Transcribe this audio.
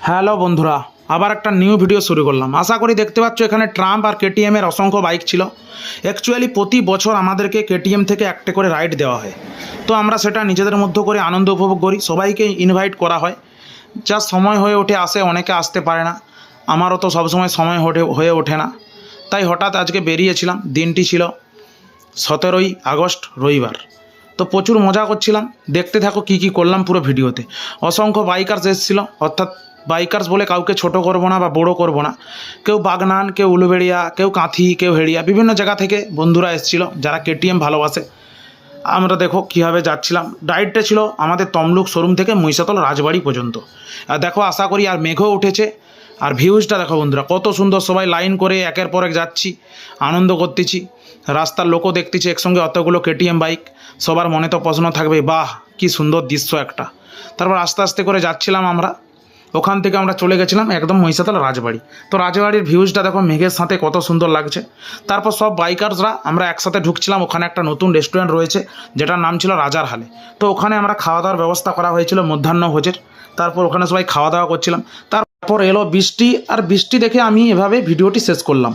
Hello বন্ধুরা, আবার একটা নিউ ভিডিও শুরু করলাম। আশা করি দেখতে পাচ্ছ এখানে ট্রাম্প আর কেটিএমের অসংখ্য বাইক ছিল। অ্যাকচুয়ালি প্রতি বছর আমাদেরকে কেটিএম থেকে একটা করে রাইড দেওয়া হয়, তো আমরা সেটা নিজেদের মধ্যে করে আনন্দ উপভোগ করি। সবাইকে ইনভাইট করা হয়, যা সময় হয়ে ওঠে আসে, অনেকে আসতে পারে না। আমারও তো সবসময় সময় হয়ে ওঠে না, তাই হঠাৎ আজকে বেরিয়েছিলাম। দিনটি ছিল 17ই আগস্ট, রবিবার। তো প্রচুর মজা করছিলাম, দেখতে থাকো কী কী করলাম পুরো ভিডিওতে। অসংখ্য বাইকার্স এসেছিল, অর্থাৎ বাইকার্স বলে কাউকে ছোট করব না বা বড় করব না। কেউ বাগনান, কেউ উলুবেড়িয়া, কেউ কাঁথি, কেউ হেড়িয়া, বিভিন্ন জায়গা থেকে বন্ধুরা এসেছিল যারা কেটিএম ভালোবাসে। আমরা দেখো কীভাবে যাচ্ছিলাম। রাইডটা ছিল আমাদের তমলুক শোরুম থেকে মহিষাতল রাজবাড়ি পর্যন্ত। আর দেখো, আশা করি আর মেঘও উঠেছে। আর ভিউজটা দেখো বন্ধুরা, কত সুন্দর। সবাই লাইন করে একের পর এক যাচ্ছি, আনন্দ করতেছি। রাস্তার লোকও দেখতেছি একসঙ্গে অতগুলো কেটিএম বাইক। সবার মনে তো প্রশ্ন থাকবে, বাহ কি সুন্দর দৃশ্য একটা। তারপর আস্তে আস্তে করে যাচ্ছিলাম আমরা। ওখান থেকে আমরা চলে গেছিলাম একদম মহিষাতল রাজবাড়ি। তো রাজবাড়ির ভিউজটা দেখো মেঘের সাথে কত সুন্দর লাগছে। তারপর সব বাইকার্সরা আমরা একসাথে ঢুকছিলাম। ওখানে একটা নতুন রেস্টুরেন্ট রয়েছে যেটার নাম ছিল রাজার হালে। তো ওখানে আমরা খাওয়া দাওয়ার ব্যবস্থা করা হয়েছিল মধ্যাহ্ন ভোজের। তারপর ওখানে সবাই খাওয়া দাওয়া করছিলাম। তারপর এলো বৃষ্টি, আর বৃষ্টি দেখে আমি এভাবে ভিডিওটি শেষ করলাম।